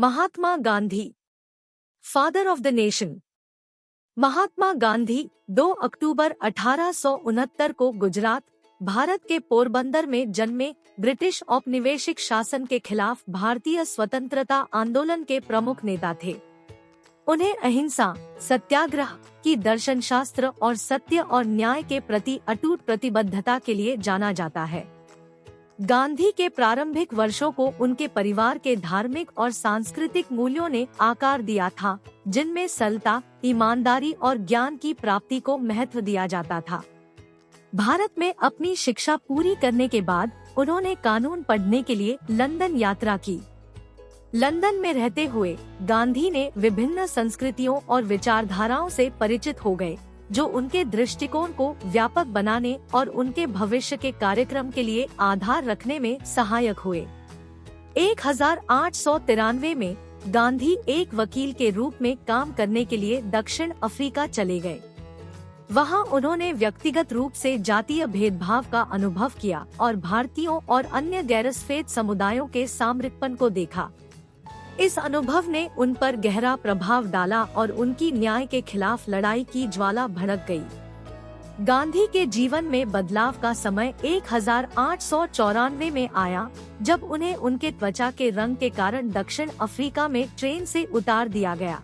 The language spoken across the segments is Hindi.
Mahatma Gandhi, father of the nation. Mahatma Gandhi 2 अक्टूबर 1869 को गुजरात, भारत के पोरबंदर में जन्मे। ब्रिटिश औपनिवेशिक शासन के खिलाफ भारतीय स्वतंत्रता आंदोलन के प्रमुख नेता थे। उन्हें अहिंसा, सत्याग्रह की दर्शन शास्त्र और सत्य और न्याय के प्रति अटूट प्रतिबद्धता के लिए जाना जाता है। गांधी के प्रारंभिक वर्षों को उनके परिवार के धार्मिक और सांस्कृतिक मूल्यों ने आकार दिया था, जिनमें सरलता, ईमानदारी और ज्ञान की प्राप्ति को महत्व दिया जाता था। भारत में अपनी शिक्षा पूरी करने के बाद उन्होंने कानून पढ़ने के लिए लंदन यात्रा की। लंदन में रहते हुए गांधी ने विभिन्न संस्कृतियों और विचारधाराओं से परिचित हो गए, जो उनके दृष्टिकोण को व्यापक बनाने और उनके भविष्य के कार्यक्रम के लिए आधार रखने में सहायक हुए। 1893 में गांधी एक वकील के रूप में काम करने के लिए दक्षिण अफ्रीका चले गए। वहां उन्होंने व्यक्तिगत रूप से जातीय भेदभाव का अनुभव किया और भारतीयों और अन्य गैरसफेद समुदायों के सामरिकपन को देखा। इस अनुभव ने उन पर गहरा प्रभाव डाला और उनकी न्याय के खिलाफ लड़ाई की ज्वाला भड़क गई। गांधी के जीवन में बदलाव का समय 1894 में आया, जब उन्हें उनके त्वचा के रंग के कारण दक्षिण अफ्रीका में ट्रेन से उतार दिया गया।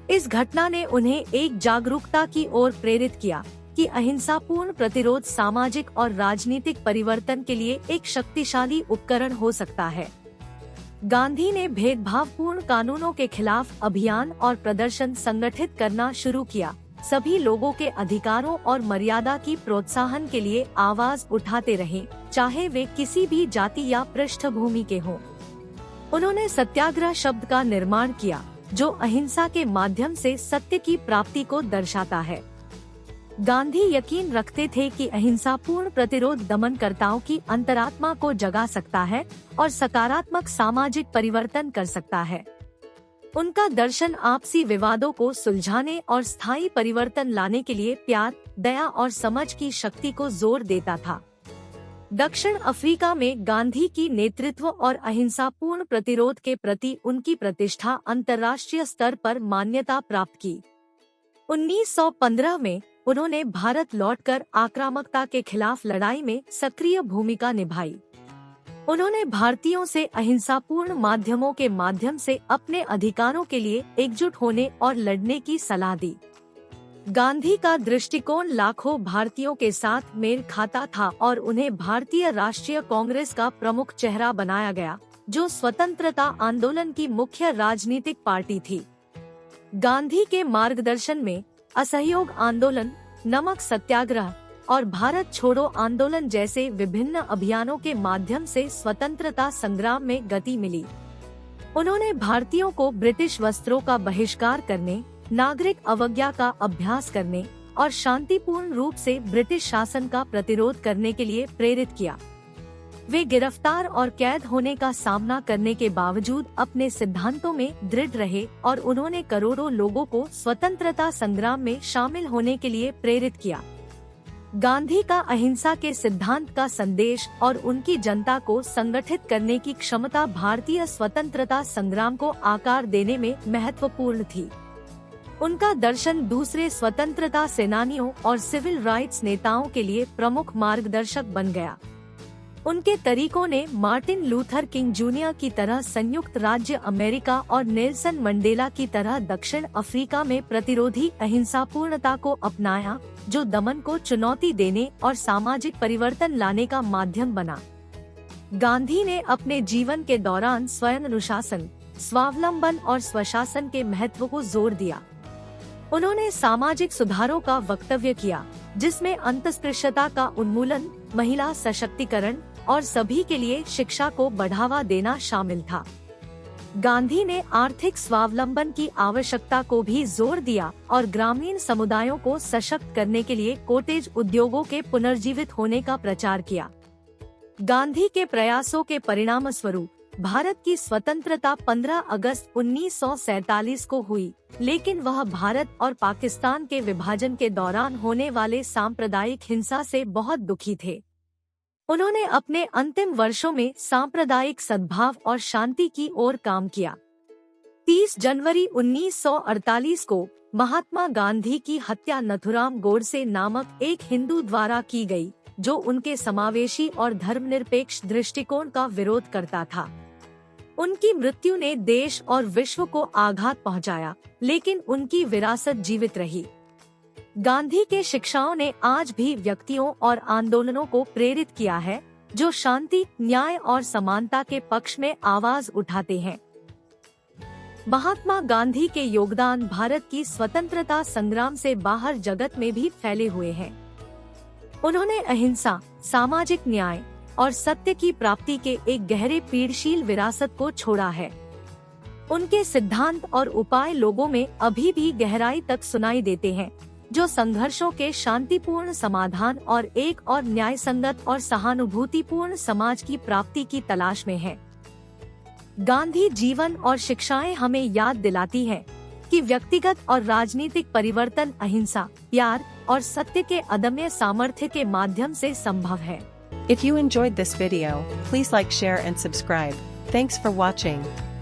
इस घटना ने उन्हें एक जागरूकता की ओर प्रेरित किया कि अहिंसापूर्ण प्रतिरोध सामाजिक और राजनीतिक परिवर्तन के लिए एक शक्तिशाली उपकरण हो सकता है। गांधी ने भेदभावपूर्ण कानूनों के खिलाफ अभियान और प्रदर्शन संगठित करना शुरू किया, सभी लोगों के अधिकारों और मर्यादा की प्रोत्साहन के लिए आवाज उठाते रहे, चाहे वे किसी भी जाति या पृष्ठभूमि के हों। उन्होंने सत्याग्रह शब्द का निर्माण किया, जो अहिंसा के माध्यम से सत्य की प्राप्ति को दर्शाता है। गांधी यकीन रखते थे कि अहिंसापूर्ण प्रतिरोध दमनकर्ताओं की अंतरात्मा को जगा सकता है और सकारात्मक सामाजिक परिवर्तन कर सकता है। उनका दर्शन आपसी विवादों को सुलझाने और स्थायी परिवर्तन लाने के लिए प्यार, दया और समझ की शक्ति को जोर देता था। दक्षिण अफ्रीका में गांधी की नेतृत्व और अहिंसापूर्ण प्रतिरोध के प्रति उनकी प्रतिष्ठा अंतर्राष्ट्रीय स्तर पर मान्यता प्राप्त की। 1915 में उन्होंने भारत लौटकर आक्रामकता के खिलाफ लड़ाई में सक्रिय भूमिका निभाई। उन्होंने भारतीयों से अहिंसापूर्ण माध्यमों के माध्यम से अपने अधिकारों के लिए एकजुट होने और लड़ने की सलाह दी। गांधी का दृष्टिकोण लाखों भारतीयों के साथ मेल खाता था और उन्हें भारतीय राष्ट्रीय कांग्रेस का प्रमुख चेहरा बनाया गया, जो स्वतंत्रता आंदोलन की मुख्य राजनीतिक पार्टी थी। गांधी के मार्गदर्शन में असहयोग आंदोलन, नमक सत्याग्रह और भारत छोड़ो आंदोलन जैसे विभिन्न अभियानों के माध्यम से स्वतंत्रता संग्राम में गति मिली। उन्होंने भारतीयों को ब्रिटिश वस्त्रों का बहिष्कार करने, नागरिक अवज्ञा का अभ्यास करने और शांतिपूर्ण रूप से ब्रिटिश शासन का प्रतिरोध करने के लिए प्रेरित किया। वे गिरफ्तार और कैद होने का सामना करने के बावजूद अपने सिद्धांतों में दृढ़ रहे और उन्होंने करोड़ों लोगों को स्वतंत्रता संग्राम में शामिल होने के लिए प्रेरित किया। गांधी का अहिंसा के सिद्धांत का संदेश और उनकी जनता को संगठित करने की क्षमता भारतीय स्वतंत्रता संग्राम को आकार देने में महत्वपूर्ण थी। उनका दर्शन दूसरे स्वतंत्रता सेनानियों और सिविल राइट्स नेताओं के लिए प्रमुख मार्गदर्शक बन गया। उनके तरीकों ने मार्टिन लूथर किंग जूनियर की तरह संयुक्त राज्य अमेरिका और नेल्सन मंडेला की तरह दक्षिण अफ्रीका में प्रतिरोधी अहिंसापूर्णता को अपनाया, जो दमन को चुनौती देने और सामाजिक परिवर्तन लाने का माध्यम बना। गांधी ने अपने जीवन के दौरान स्वयं अनुशासन, स्वावलंबन और स्वशासन के महत्व को जोर दिया। उन्होंने सामाजिक सुधारों का वक्तव्य किया, जिसमें अंतःस्पृश्यता का उन्मूलन, महिला सशक्तिकरण और सभी के लिए शिक्षा को बढ़ावा देना शामिल था। गांधी ने आर्थिक स्वावलंबन की आवश्यकता को भी जोर दिया और ग्रामीण समुदायों को सशक्त करने के लिए कॉटेज उद्योगों के पुनर्जीवित होने का प्रचार किया। गांधी के प्रयासों के परिणामस्वरूप भारत की स्वतंत्रता 15 अगस्त 1947 को हुई, लेकिन वह भारत और पाकिस्तान के विभाजन के दौरान होने वाले सांप्रदायिक हिंसा से बहुत दुखी थे। उन्होंने अपने अंतिम वर्षों में सांप्रदायिक सद्भाव और शांति की ओर काम किया। 30 जनवरी 1948 को महात्मा गांधी की हत्या नथुराम गोडसे नामक एक हिंदू द्वारा की गई, जो उनके समावेशी और धर्मनिरपेक्ष दृष्टिकोण का विरोध करता था। उनकी मृत्यु ने देश और विश्व को आघात पहुंचाया, लेकिन उनकी विरासत जीवित रही। गांधी के शिक्षाओं ने आज भी व्यक्तियों और आंदोलनों को प्रेरित किया है, जो शांति, न्याय और समानता के पक्ष में आवाज उठाते हैं। महात्मा गांधी के योगदान भारत की स्वतंत्रता संग्राम से बाहर जगत में भी फैले हुए हैं। उन्होंने अहिंसा, सामाजिक न्याय और सत्य की प्राप्ति के एक गहरे पीड़शील विरासत को छोड़ा है। उनके सिद्धांत और उपाय लोगों में अभी भी गहराई तक सुनाई देते हैं, जो संघर्षों के शांतिपूर्ण समाधान और एक और न्यायसंगत और सहानुभूतिपूर्ण समाज की प्राप्ति की तलाश में है। गांधी जीवन और शिक्षाएं हमें याद दिलाती हैं कि व्यक्तिगत और राजनीतिक परिवर्तन अहिंसा, प्यार और सत्य के अदम्य सामर्थ्य के माध्यम से संभव है। If you enjoyed this video, please like, share and subscribe. Thanks for watching.